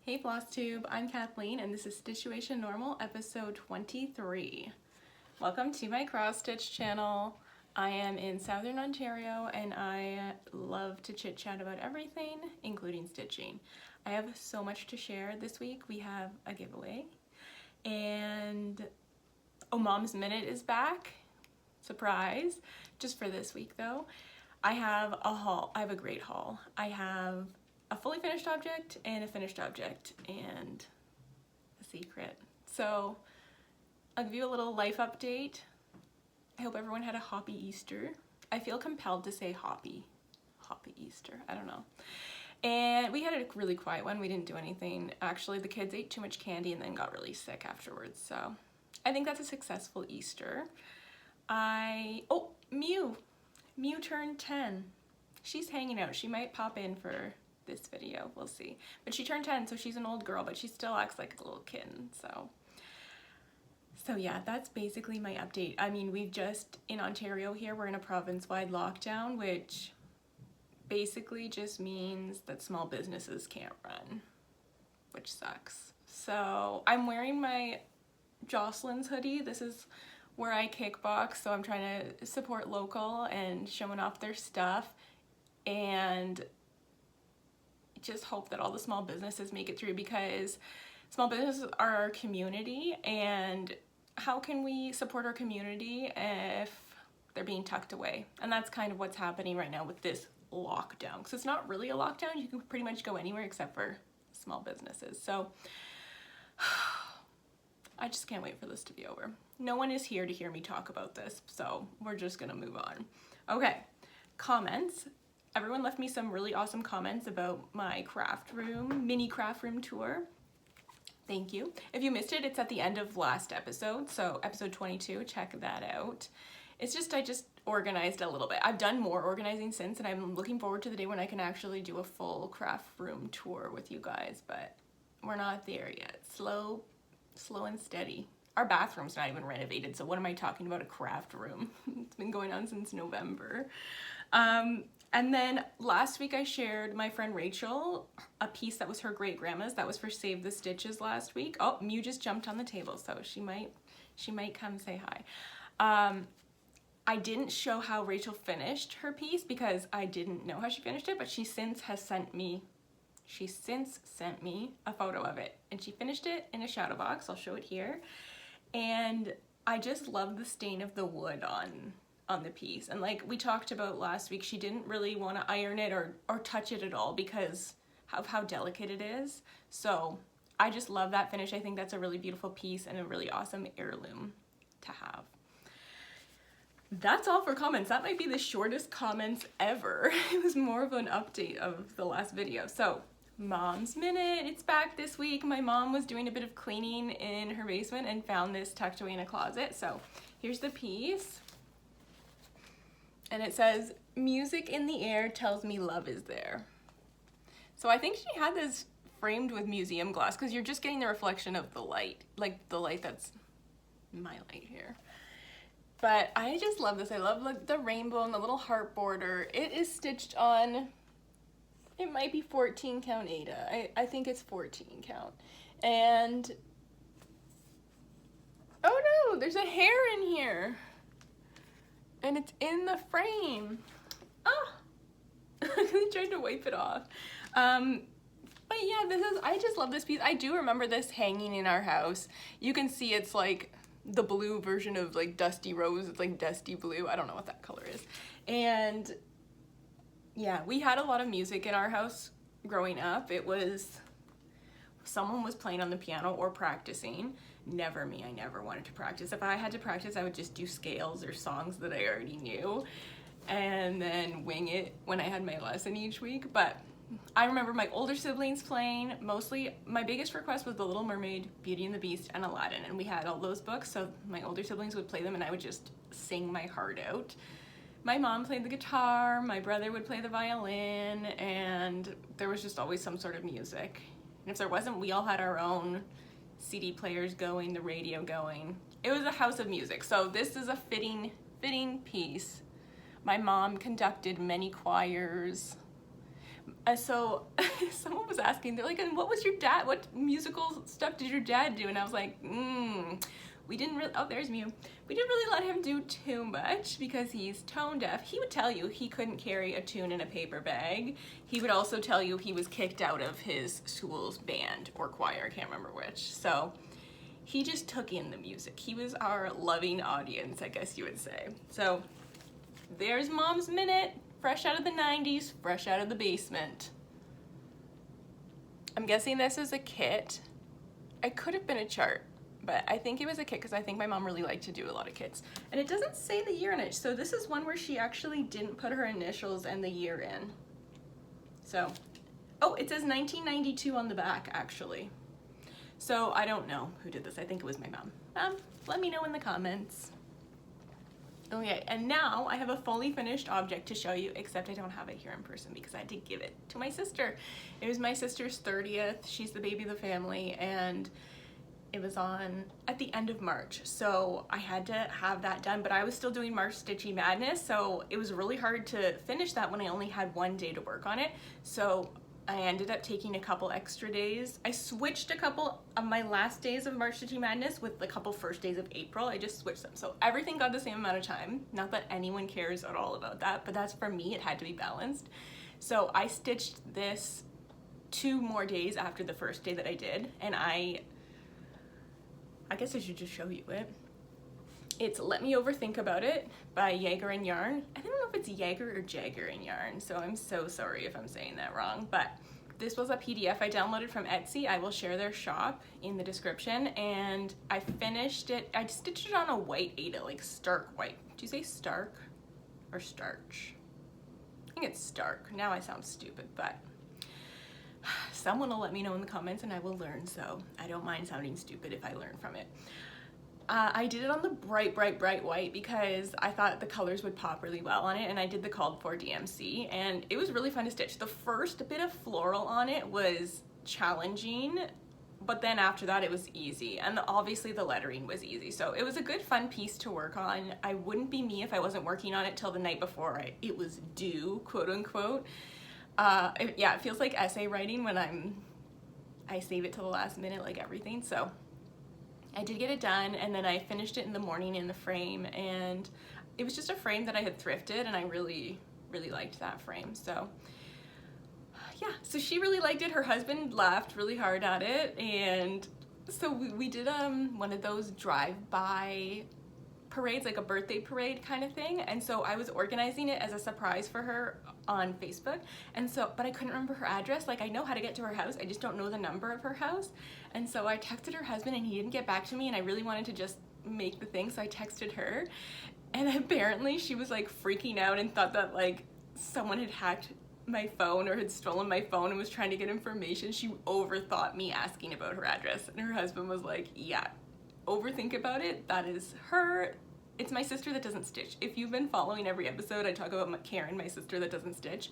Hey FlossTube, I'm Kathleen and this is StitchuationNormal episode 23. Welcome to my cross stitch channel. I am in Southern Ontario and I love to chit chat about everything, including stitching. I have so much to share this week. We have a giveaway and Mom's Minute is back. Surprise. Just for this week though. I have a haul. I have a great haul. I have a fully finished object and a finished object and a secret. So I'll give you a little life update. I hope everyone had a hoppy Easter. I feel compelled to say hoppy Easter. I don't know. And we had a really quiet one. We didn't do anything. Actually, the kids ate too much candy and then got really sick afterwards. So I think that's a successful Easter. Mew turned 10. She's hanging out. She might pop in for this video, we'll see. But she turned 10, so she's an old girl, but she still acts like a little kitten, so yeah, that's basically my update. I mean, we've just, in Ontario here, we're in a province-wide lockdown, which basically just means that small businesses can't run, which sucks. So I'm wearing my Jocelyn's hoodie. This is where I kickbox, so I'm trying to support local and showing off their stuff, and just hope that all the small businesses make it through, because small businesses are our community, and how can we support our community if they're being tucked away? And that's kind of what's happening right now with this lockdown, because it's not really a lockdown. You can pretty much go anywhere except for small businesses. So I just can't wait for this to be over. No one is here to hear me talk about this, so we're just gonna move on. Okay, comments. Everyone left me some really awesome comments about my mini craft room tour. Thank you. If you missed it, it's at the end of last episode, so episode 22, check that out. It's just, I just organized a little bit. I've done more organizing since, and I'm looking forward to the day when I can actually do a full craft room tour with you guys, but we're not there yet. Slow and steady. Our bathroom's not even renovated, so what am I talking about a craft room? It's been going on since November. And then last week I shared my friend Rachel a piece that was her great grandma's. That was for Save the Stitches last week. Oh, Mew just jumped on the table, so she might come say hi. I didn't show how Rachel finished her piece because I didn't know how she finished it, but she since sent me a photo of it, and she finished it in a shadow box. I'll show it here. And I just love the stain of the wood on the piece, and like we talked about last week, she didn't really want to iron it or touch it at all because of how delicate it is. So I just love that finish. I think that's a really beautiful piece and a really awesome heirloom to have. That's all for comments. That might be the shortest comments ever. It was more of an update of the last video. So Mom's Minute, it's back this week. My mom was doing a bit of cleaning in her basement and found this tucked away in a closet. So here's the piece. And it says, "Music in the air tells me love is there." So I think she had this framed with museum glass because you're just getting the reflection of the light, like the light that's my light here. But I just love this. I love like the rainbow and the little heart border. It is stitched on, it might be 14 count Aida. I think it's 14 count. And, oh no, there's a hair in here. And it's in the frame. Ah! I tried to wipe it off. But yeah, I just love this piece. I do remember this hanging in our house. You can see it's like the blue version of like Dusty Rose. It's like dusty blue. I don't know what that color is. And yeah, we had a lot of music in our house growing up. It was, someone was playing on the piano or practicing. Never me. I never wanted to practice. If I had to practice, I would just do scales or songs that I already knew and then wing it when I had my lesson each week. But I remember my older siblings playing. Mostly, my biggest request was The Little Mermaid, Beauty and the Beast, and Aladdin, and we had all those books, so my older siblings would play them and I would just sing my heart out. My mom played the guitar, my brother would play the violin, and there was just always some sort of music. And if there wasn't, we all had our own CD players going, the radio going. It was a house of music, so this is a fitting piece. My mom conducted many choirs. So someone was asking, they're like, and what was your dad, what musical stuff did your dad do? And I was like, we didn't really, oh, there's Mew. We didn't really let him do too much because he's tone deaf. He would tell you he couldn't carry a tune in a paper bag. He would also tell you he was kicked out of his school's band or choir, I can't remember which. So he just took in the music. He was our loving audience, I guess you would say. So there's Mom's Minute, fresh out of the 90s, fresh out of the basement. I'm guessing this is a kit. It could have been a chart, but I think it was a kit because I think my mom really liked to do a lot of kits. And it doesn't say the year in it, so this is one where she actually didn't put her initials and the year in. So, oh, it says 1992 on the back, actually. So I don't know who did this. I think it was my mom. Let me know in the comments. Okay, and now I have a fully finished object to show you, except I don't have it here in person because I had to give it to my sister. It was my sister's 30th. She's the baby of the family, and it was on at the end of March. So I had to have that done, but I was still doing March Stitchy Madness, so it was really hard to finish that when I only had one day to work on it. So I ended up taking a couple extra days. I switched a couple of my last days of March Stitchy Madness with the couple first days of April. I just switched them. So everything got the same amount of time. Not that anyone cares at all about that, but that's for me, it had to be balanced. So I stitched this 2 more days after the first day that I did, and I guess I should just show you it. It's Let Me Overthink About It by Jager and Yarn. I don't know if it's Jager or Jager and Yarn, so I'm so sorry if I'm saying that wrong, but this was a PDF I downloaded from Etsy. I will share their shop in the description, and I finished it. I stitched it on a white Aida, like stark white. Do you say stark or starch? I think it's stark. Now I sound stupid, but someone will let me know in the comments and I will learn, so I don't mind sounding stupid if I learn from it. I did it on the bright white because I thought the colors would pop really well on it, and I did the called for DMC, and it was really fun to stitch. The first bit of floral on it was challenging, but then after that it was easy, and obviously the lettering was easy, so it was a good fun piece to work on. I wouldn't be me if I wasn't working on it till the night before it was due, quote unquote. Yeah, it feels like essay writing when I save it till the last minute, like everything. So I did get it done, and then I finished it in the morning in the frame, and it was just a frame that I had thrifted, and I really liked that frame. So yeah, so she really liked it. Her husband laughed really hard at it, and so we did one of those drive-by parades, like a birthday parade kind of thing, and so I was organizing it as a surprise for her on Facebook, and so, but I couldn't remember her address. Like, I know how to get to her house, I just don't know the number of her house, and so I texted her husband and he didn't get back to me, and I really wanted to just make the thing, so I texted her, and apparently she was like freaking out and thought that like someone had hacked my phone or had stolen my phone and was trying to get information. She overthought me asking about her address, and her husband was like, yeah, overthink about it, that is her. It's my sister that doesn't stitch. If you've been following every episode, I talk about Karen, my sister that doesn't stitch.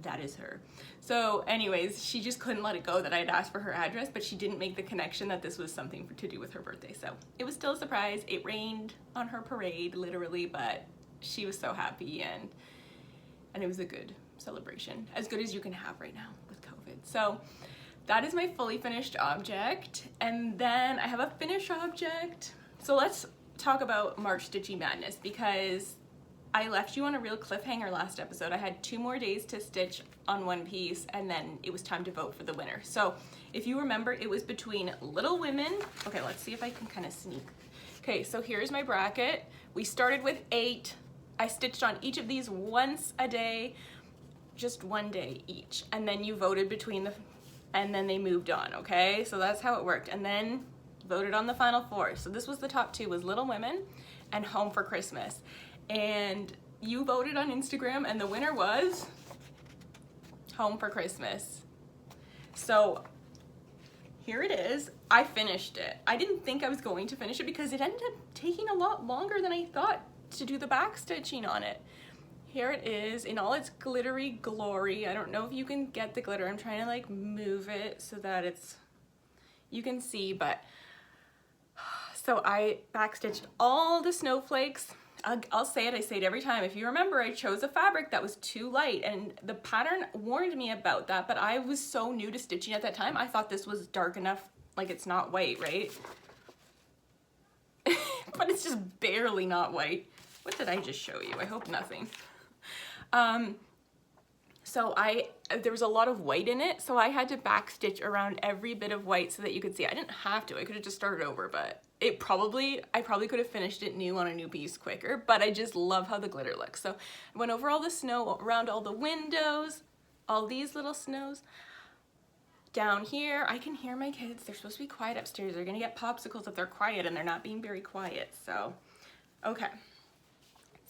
That is her. So anyways, she just couldn't let it go that I had asked for her address, but she didn't make the connection that this was something to do with her birthday. So it was still a surprise. It rained on her parade, literally, but she was so happy, and it was a good celebration. As good as you can have right now with COVID. So that is my fully finished object. And then I have a finished object. So let's talk about March Stitchy Madness, because I left you on a real cliffhanger last episode. I had 2 more days to stitch on one piece, and then it was time to vote for the winner. So if you remember, it was between Little Women. Okay, let's see if I can kind of sneak. Okay, so here's my bracket. We started with 8. I stitched on each of these once a day, just 1 day each, and then you voted between and then they moved on, okay? So that's how it worked, and then voted on the final 4. So this was the top 2, was Little Women and Home for Christmas. And you voted on Instagram, and the winner was Home for Christmas. So here it is. I finished it. I didn't think I was going to finish it because it ended up taking a lot longer than I thought to do the back stitching on it. Here it is in all its glittery glory. I don't know if you can get the glitter. I'm trying to like move it so that you can see, but so I backstitched all the snowflakes. I'll say it, I say it every time. If you remember, I chose a fabric that was too light, and the pattern warned me about that, but I was so new to stitching at that time, I thought this was dark enough, like it's not white, right? But it's just barely not white. What did I just show you? I hope nothing. So there was a lot of white in it, so I had to backstitch around every bit of white so that you could see. I didn't have to, I could have just started over, but I probably could have finished it new on a new piece quicker, but I just love how the glitter looks. So I went over all the snow around all the windows, all these little snows. Down here, I can hear my kids. They're supposed to be quiet upstairs. They're gonna get popsicles if they're quiet, and they're not being very quiet, so, okay.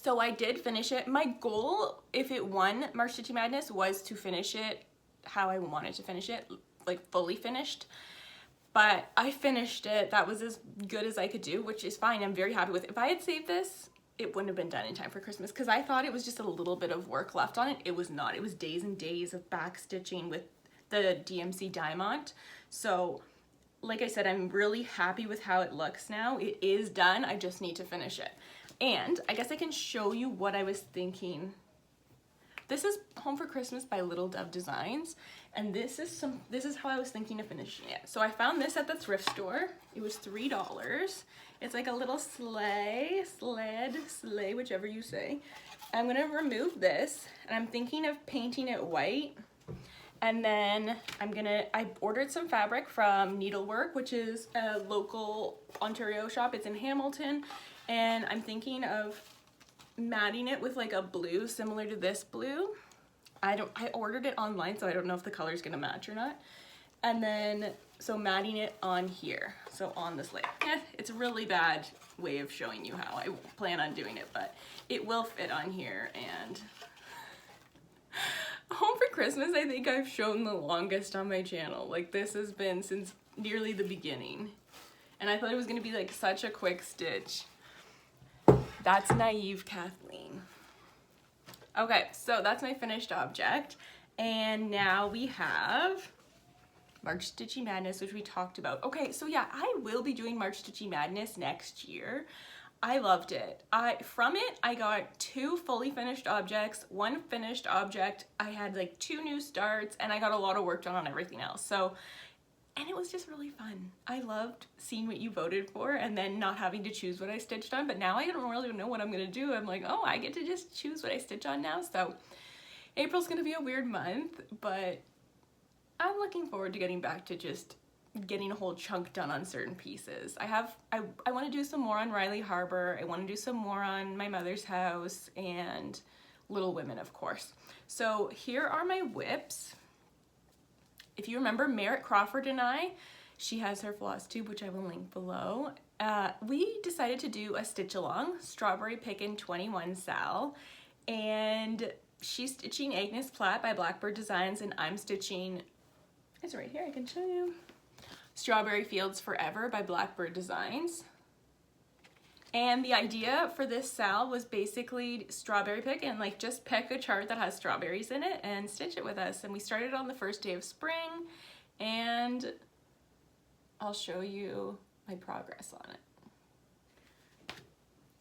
So I did finish it. My goal, if it won March Stitchy Madness, was to finish it how I wanted to finish it, like fully finished. But I finished it. That was as good as I could do, which is fine. I'm very happy with it. If I had saved this, it wouldn't have been done in time for Christmas, because I thought it was just a little bit of work left on it. It was not. It was days and days of back stitching with the DMC Diamond. So like I said, I'm really happy with how it looks now. It is done. I just need to finish it. And I guess I can show you what I was thinking. This is Home for Christmas by Little Dove Designs, and this is how I was thinking of finishing it. So I found this at the thrift store. It was $3. It's like a little sled, whichever you say. I'm gonna remove this, and I'm thinking of painting it white. And then I ordered some fabric from Needleworks, which is a local Ontario shop. It's in Hamilton. And I'm thinking of matting it with like a blue similar to this blue. I ordered it online, so I don't know if the color's gonna match or not. And then, so matting it on here, so on this layer. It's a really bad way of showing you how I plan on doing it, but it will fit on here. And Home for Christmas, I think I've shown the longest on my channel. Like, this has been since nearly the beginning. And I thought it was gonna be like such a quick stitch. That's naive Kathleen. Okay, so that's my finished object. And now we have March Stitchy Madness, which we talked about. Okay, so yeah, I will be doing March Stitchy Madness next year. I loved it. From it, I got 2 fully finished objects, 1 finished object. I had like 2 new starts, and I got a lot of work done on everything else. So, and it was just really fun. I loved seeing what you voted for and then not having to choose what I stitched on, but now I don't really know what I'm gonna do. I'm like, oh, I get to just choose what I stitch on now. So April's gonna be a weird month, but I'm looking forward to getting back to just getting a whole chunk done on certain pieces. I wanna do some more on Riley Harbor. I wanna do some more on My Mother's House and Little Women, of course. So here are my whips. If you remember Merritt, Crawford, and she has her FlossTube, which I will link below. We decided to do a stitch along, Strawberry Pickin' 21 Sal, and she's stitching Agnes Platt by Blackbird Designs, and I'm stitching, it's right here, I can show you, Strawberry Fields Forever by Blackbird Designs. And the idea for this sal was basically strawberry pick, and like just pick a chart that has strawberries in it and stitch it with us. And we started on the first day of spring, and I'll show you my progress on it,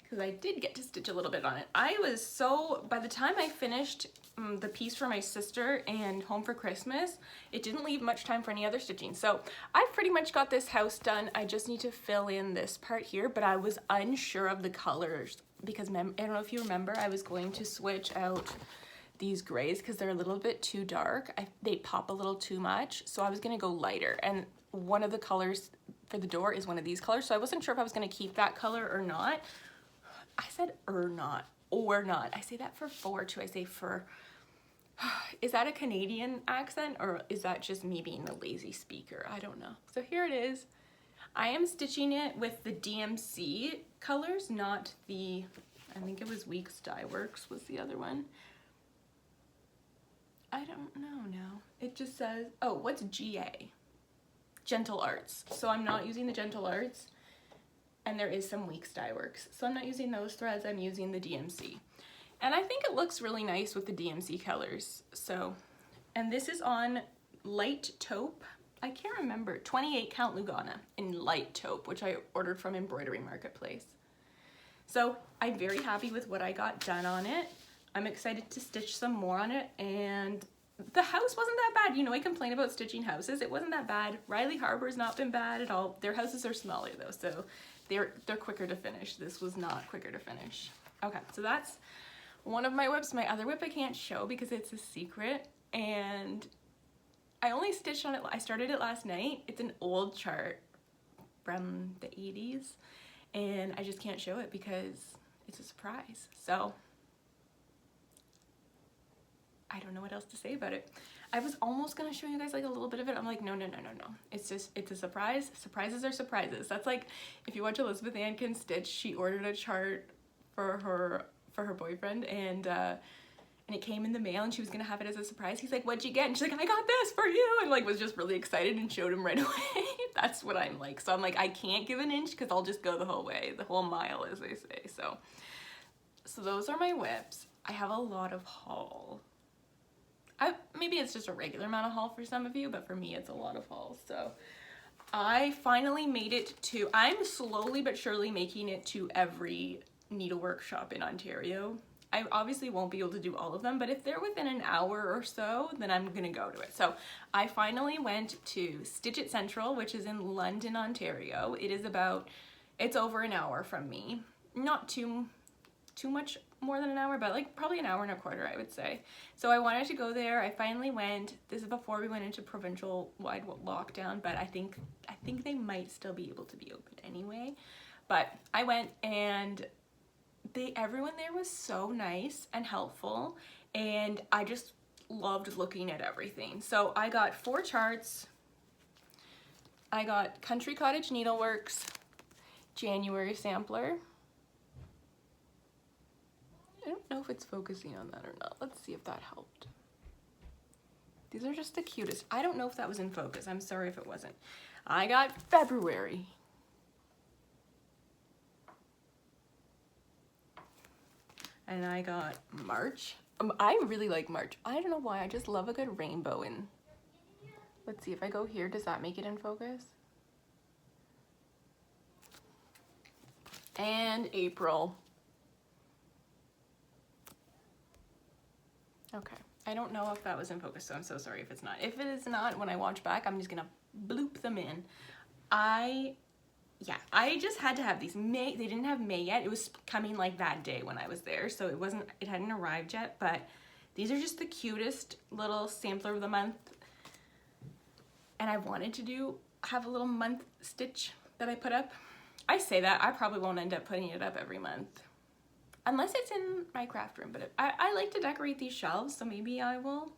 because I did get to stitch a little bit on it. By the time I finished the piece for my sister and Home for Christmas, it didn't leave much time for any other stitching. So I've pretty much got this house done. I just need to fill in this part here, but I was unsure of the colors because I don't know if you remember, I was going to switch out these grays because they're a little bit too dark. They pop a little too much, so I was gonna go lighter. And one of the colors for the door is one of these colors, so I wasn't sure if I was gonna keep that color or not. I said or not. I say that for too. I say for. Is that a Canadian accent, or is that just me being a lazy speaker? I don't know. So here it is. I am stitching it with the DMC colors, not the, I think it was Weeks Dye Works was the other one. I don't know now. It just says, oh, what's GA? Gentle Arts. So I'm not using the Gentle Arts. And there is some Weeks Dye Works. So I'm not using those threads, I'm using the DMC. And I think it looks really nice with the DMC colors. So, and this is on light taupe. I can't remember, 28 count Lugana in light taupe, which I ordered from Embroidery Marketplace. So I'm very happy with what I got done on it. I'm excited to stitch some more on it, and the house wasn't that bad. You know, I complain about stitching houses. It wasn't that bad. Riley Harbor's not been bad at all. Their houses are smaller though, so they're quicker to finish. This was not quicker to finish. Okay, so that's one of my whips. My other whip I can't show because it's a secret, and I only stitched on it, I started it last night. It's an old chart from the 80s, and I just can't show it because it's a surprise. So I don't know what else to say about it. I was almost gonna show you guys like a little bit of it. I'm like, no. It's a surprise. Surprises are surprises. That's like if you watch Elizabeth Ann stitch, she ordered a chart for her boyfriend, and it came in the mail, and she was gonna have it as a surprise. He's like, what'd you get? And she's like, I got this for you, and like was just really excited and showed him right away. That's what I'm like. So I'm like, I can't give an inch because I'll just go the whole way, the whole mile, as they say. So those are my whips. I have a lot of haul. Maybe it's just a regular amount of haul for some of you, but for me it's a lot of haul. So I finally made it to, I'm slowly but surely making it to every Needleworks shop in Ontario. I obviously won't be able to do all of them, but if they're within an hour or so, then I'm gonna go to it. So I finally went to Stitch It Central, which is in London, Ontario. It's over an hour from me. Not too much more than an hour, but like probably an hour and a quarter, I would say. So I wanted to go there. I finally went. This is before we went into provincial wide lockdown, but I think they might still be able to be open anyway. But I went, and everyone there was so nice and helpful, and I just loved looking at everything. So I got 4 charts. I got Country Cottage Needleworks January sampler. I don't know if it's focusing on that or not. Let's see if that helped. These are just the cutest. I don't know if that was in focus. I'm sorry if it wasn't. I got February. And I got March. I really like March. I don't know why. I just love a good rainbow in. Let's see if I go here. Does that make it in focus? And April. Okay, I don't know if that was in focus, so I'm so sorry if it's not. If it is not, when I watch back, I'm just gonna bloop them in. I just had to have these. May, they didn't have May yet. It was coming like that day when I was there, so it hadn't arrived yet, but these are just the cutest little sampler of the month. And I wanted to have a little month stitch that I put up. I say that, I probably won't end up putting it up every month. Unless it's in my craft room, but I like to decorate these shelves, so maybe I will.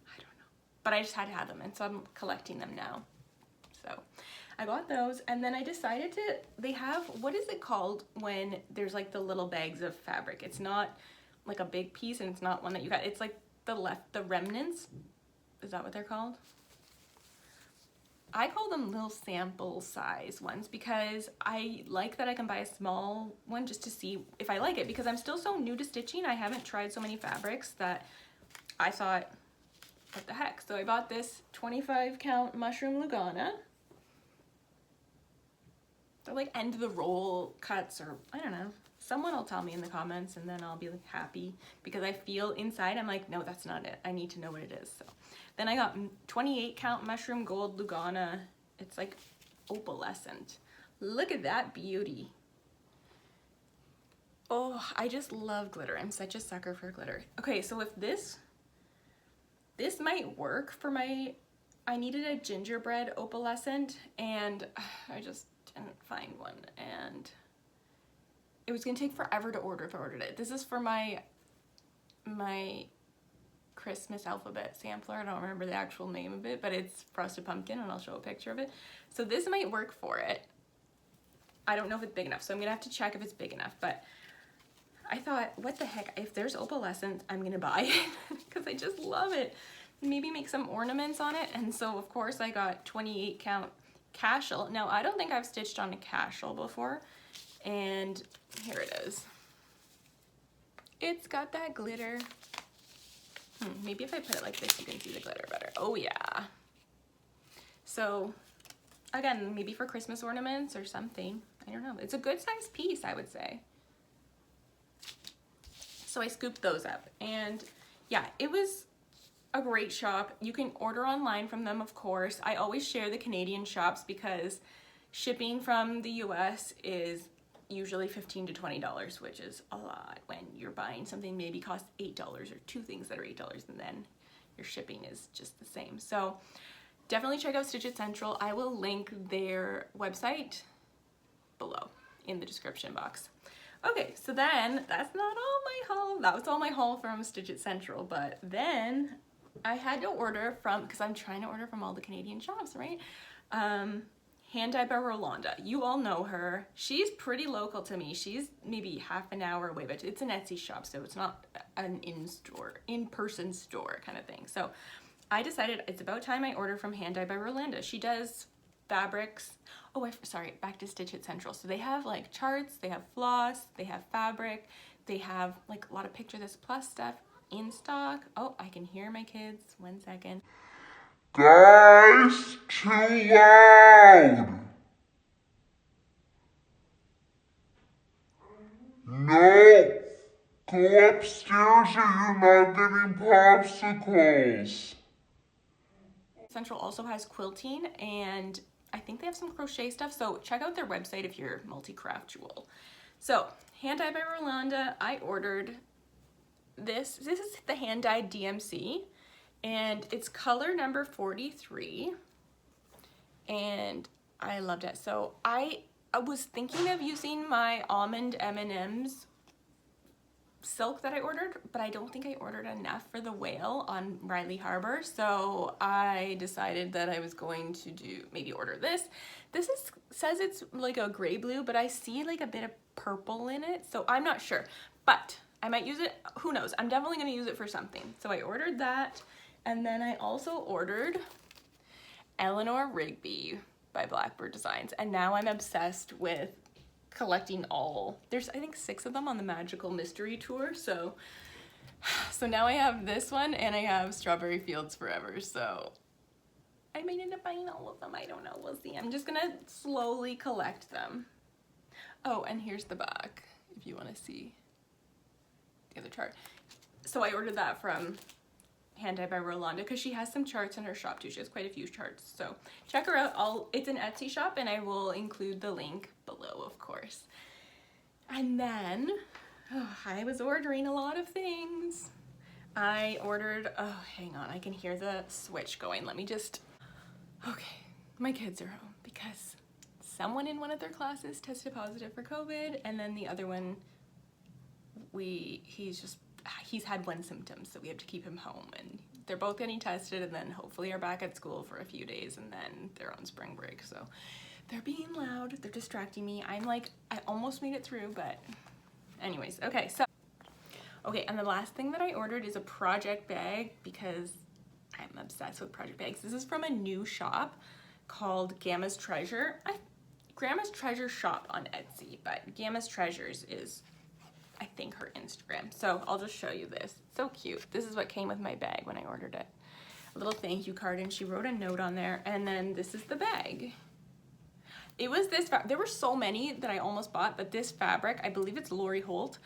I don't know. But I just had to have them, and so I'm collecting them now. So I got those, and then I decided they have, what is it called when there's like the little bags of fabric? It's not like a big piece, and it's not one that you got. It's like the remnants. Is that what they're called? I call them little sample size ones because I like that I can buy a small one just to see if I like it, because I'm still so new to stitching. I haven't tried so many fabrics that I thought, what the heck? So I bought this 25 count mushroom Lugana. They're like end of the roll cuts, or I don't know. Someone will tell me in the comments, and then I'll be like happy, because I feel inside I'm like, no, that's not it. I need to know what it is. So then I got 28 count mushroom gold Lugana. It's like opalescent. Look at that beauty. Oh, I just love glitter. I'm such a sucker for glitter. Okay, so if this might work for my, I needed a gingerbread opalescent, and I just didn't find one, and it was gonna take forever to order if I ordered it. This is for my Christmas alphabet sampler. I don't remember the actual name of it, but it's frosted pumpkin, and I'll show a picture of it. So this might work for it. I don't know if it's big enough, so I'm gonna have to check if it's big enough, but I thought, what the heck, if there's opalescent, I'm gonna buy it because I just love it. Maybe make some ornaments on it. And so of course I got 28 count cashel. Now I don't think I've stitched on a cashel before, and here it is. It's got that glitter. Maybe if I put it like this, you can see the glitter better. Oh yeah. So again, maybe for Christmas ornaments or something. I don't know. It's a good sized piece, I would say. So I scooped those up, and yeah, it was a great shop. You can order online from them, of course. I always share the Canadian shops because shipping from the US is usually $15 to $20, which is a lot when you're buying something maybe costs $8 or two things that are $8, and then your shipping is just the same. So definitely check out Stitch It Central. I will link their website below in the description box. Okay, so then that's not all my haul. That was all my haul from Stitch It Central, but then I had to order from, because I'm trying to order from all the Canadian shops, right? Hand Dyed by Rolanda. You all know her. She's pretty local to me. She's maybe half an hour away, but it's an Etsy shop, so it's not an in-person store kind of thing. So I decided it's about time I order from Hand Dyed by Rolanda. She does fabrics. Oh, sorry, back to Stitch It Central. So they have like charts, they have floss, they have fabric, they have like a lot of Picture This Plus stuff in stock. Oh, I can hear my kids. 1 second. Guys, too loud! No! Go upstairs or you're not getting popsicles. Central also has quilting, and I think they have some crochet stuff, so check out their website if you're multi-craftual. So, Hand Dyed by Rolanda, I ordered this. This is the Hand Dyed DMC, and it's color number 43, and I loved it. So I was thinking of using my almond M&M's silk that I ordered, but I don't think I ordered enough for the whale on Riley Harbor, so I decided that I was going to maybe order this. This says it's like a gray blue, but I see like a bit of purple in it, so I'm not sure, but I might use it. Who knows? I'm definitely going to use it for something. So I ordered that, and then I also ordered Eleanor Rigby by Blackbird Designs, and now I'm obsessed with collecting all. There's I think 6 of them on the Magical Mystery Tour, so now I have this one and I have Strawberry Fields Forever, so I might end up buying all of them. I don't know, we'll see. I'm just gonna slowly collect them. Oh, and here's the back if you want to see the other chart. So I ordered that from Hand Dyed by Rolanda because she has some charts in her shop too. She has quite a few charts, so check her out. It's an Etsy shop, and I will include the link below, of course. And then I was ordering a lot of things. I ordered, oh, hang on, I can hear the switch going. Let me just, okay, my kids are home because someone in one of their classes tested positive for COVID, and then the other one, he's had one symptom, so we have to keep him home, and they're both getting tested, and then hopefully are back at school for a few days, and then they're on spring break. So they're being loud, they're distracting me. I'm like, I almost made it through, but anyways. Okay, and the last thing that I ordered is a project bag because I'm obsessed with project bags. This is from a new shop called Gamma's Treasure. Grandma's Treasure shop on Etsy, but Gamma's Treasures is, I think, her Instagram. So I'll just show you this. So cute. This is what came with my bag when I ordered it. A little thank you card, and she wrote a note on there, and then this is the bag. It was this, there were so many that I almost bought, but this fabric, I believe it's Lori Holt.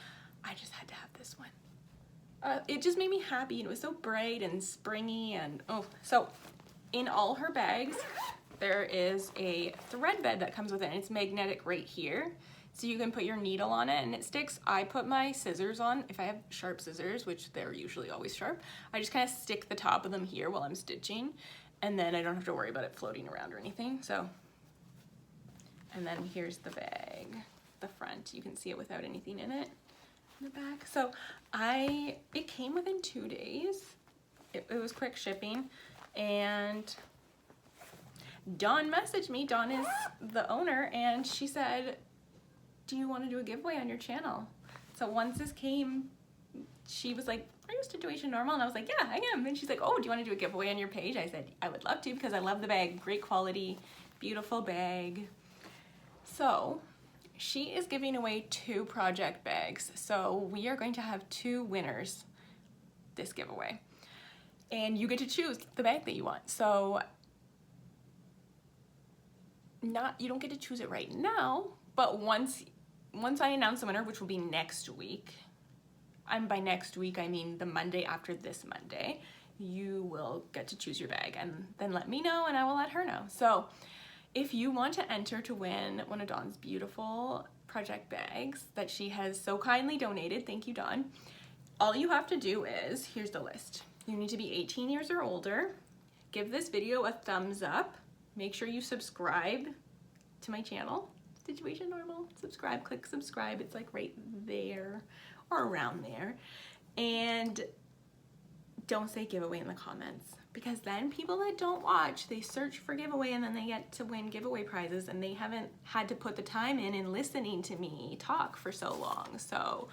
I just had to have this one. It just made me happy, and it was so bright and springy, and oh, so in all her bags, there is a thread bed that comes with it, and it's magnetic right here. So you can put your needle on it and it sticks. I put my scissors on, if I have sharp scissors, which they're usually always sharp, I just kind of stick the top of them here while I'm stitching, and then I don't have to worry about it floating around or anything. So, and then here's the bag, the front. You can see it without anything in it in the back. So it came within 2 days. It was quick shipping, and Dawn messaged me. Dawn is the owner, and she said, do you want to do a giveaway on your channel? So once this came, she was like, are you StitchuationNormal? And I was like, yeah, I am. And she's like, oh, do you want to do a giveaway on your page? I said, I would love to, because I love the bag. Great quality, beautiful bag. So she is giving away 2 project bags. So we are going to have 2 winners this giveaway. And you get to choose the bag that you want. So you don't get to choose it right now, but once I announce the winner, which will be next week, and by next week I mean the Monday after this Monday, you will get to choose your bag, and then let me know and I will let her know. So if you want to enter to win one of Dawn's beautiful project bags that she has so kindly donated, thank you, Dawn, all you have to do is, here's the list. You need to be 18 years or older, give this video a thumbs up, make sure you subscribe to my channel, StitchuationNormal, subscribe, click subscribe, it's like right there or around there, and don't say giveaway in the comments, because then people that don't watch, they search for giveaway and then they get to win giveaway prizes and they haven't had to put the time in listening to me talk for so long. So,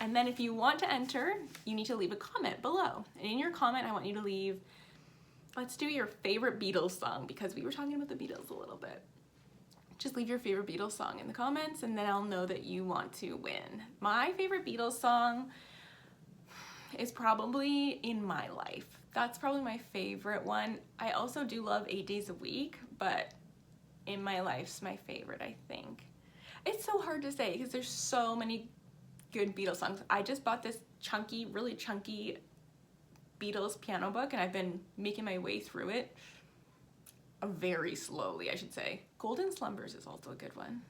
and then if you want to enter, you need to leave a comment below. And in your comment, I want you to leave, let's do your favorite Beatles song, because we were talking about the Beatles a little bit. Just leave your favorite Beatles song in the comments and then I'll know that you want to win. My favorite Beatles song is probably In My Life. That's probably my favorite one. I also do love 8 Days a Week, but In My Life's my favorite, I think. It's so hard to say because there's so many good Beatles songs. I just bought this chunky, really chunky Beatles piano book and I've been making my way through it very slowly, I should say. Golden Slumbers is also a good one.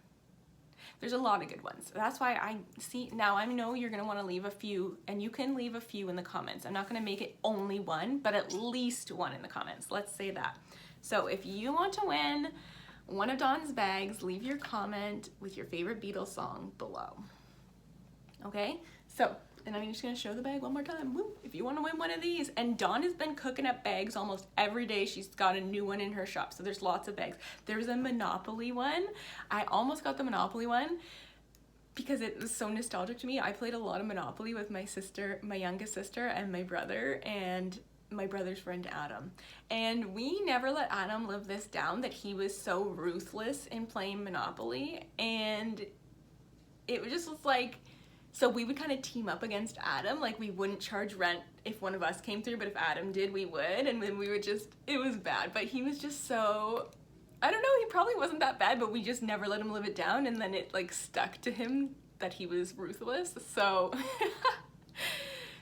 There's a lot of good ones. That's why I see, now I know you're gonna wanna leave a few, and you can leave a few in the comments. I'm not gonna make it only one, but at least one in the comments. Let's say that. So if you want to win one of Dawn's bags, leave your comment with your favorite Beatles song below. Okay, so, and I'm just gonna show the bag one more time. Woo. If you wanna win one of these, and Dawn has been cooking up bags almost every day. She's got a new one in her shop, so there's lots of bags. There's a Monopoly one. I almost got the Monopoly one because it was so nostalgic to me. I played a lot of Monopoly with my sister, my youngest sister, and my brother, and my brother's friend Adam. And we never let Adam live this down, that he was so ruthless in playing Monopoly, and it just was like, so we would kind of team up against Adam. Like, we wouldn't charge rent if one of us came through, but if Adam did, we would. And then we would just, it was bad. But he was just so, I don't know, he probably wasn't that bad, but we just never let him live it down. And then it like stuck to him that he was ruthless. So,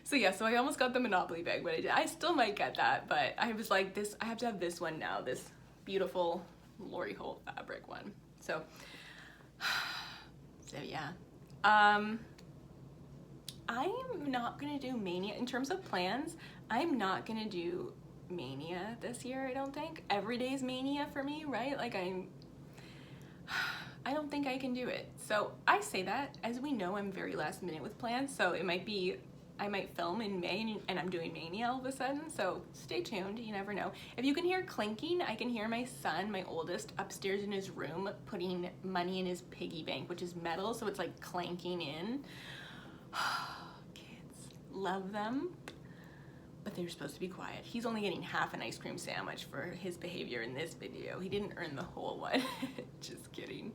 so yeah, so I almost got the Monopoly bag, but I still might get that. But I was like, I have to have this one now, this beautiful Lori Holt fabric one. So yeah. I'm not gonna do Mania. In terms of plans, I'm not gonna do Mania this year, I don't think. Every day's Mania for me, right? Like I don't think I can do it. So I say that, as we know, I'm very last minute with plans, so it might be, I might film in May and I'm doing Mania all of a sudden, so stay tuned, you never know. If you can hear clinking, I can hear my son, my oldest, upstairs in his room putting money in his piggy bank, which is metal, so it's like clanking in. Kids, love them, but they're supposed to be quiet. He's only getting half an ice cream sandwich for his behavior in this video. He didn't earn the whole one. Just kidding.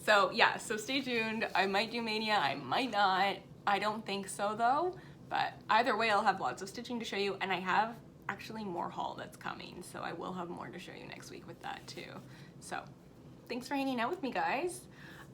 So yeah, so stay tuned. I might do Mania, I might not. I don't think so though, but either way I'll have lots of stitching to show you, and I have actually more haul that's coming, so I will have more to show you next week with that too. So thanks for hanging out with me, guys.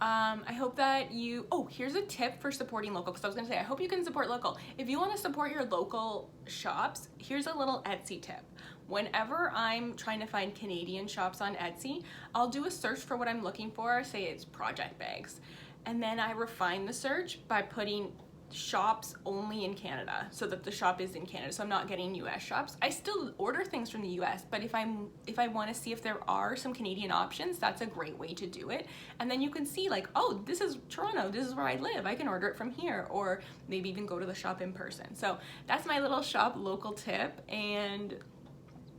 I hope that you, oh, here's a tip for supporting local, because I was gonna say, I hope you can support local. If you wanna support your local shops, here's a little Etsy tip. Whenever I'm trying to find Canadian shops on Etsy, I'll do a search for what I'm looking for, say it's project bags. And then I refine the search by putting shops only in Canada, so that the shop is in Canada, so I'm not getting US shops. I still order things from the US, but if I want to see if there are some Canadian options, that's a great way to do it. And then you can see like, oh, this is Toronto, this is where I live, I can order it from here, or maybe even go to the shop in person. So that's my little shop local tip, and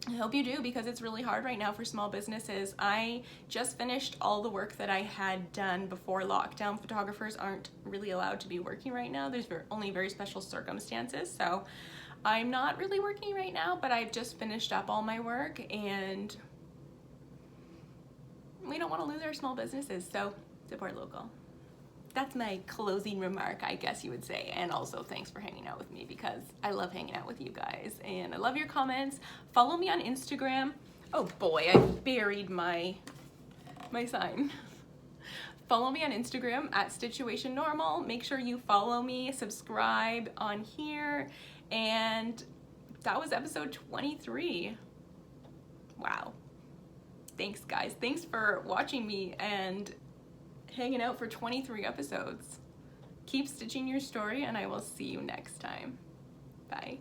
I hope you do, because it's really hard right now for small businesses. I just finished all the work that I had done before lockdown. Photographers aren't really allowed to be working right now. There's only very special circumstances. So I'm not really working right now, but I've just finished up all my work, and we don't want to lose our small businesses, so support local. That's my closing remark, I guess you would say. And also thanks for hanging out with me, because I love hanging out with you guys and I love your comments. Follow me on Instagram. Oh boy, I buried my sign. Follow me on Instagram at StitchuationNormal. Make sure you follow me, subscribe on here, and that was episode 23. Wow. Thanks, guys. Thanks for watching me and hanging out for 23 episodes. Keep stitching your story, and I will see you next time. Bye.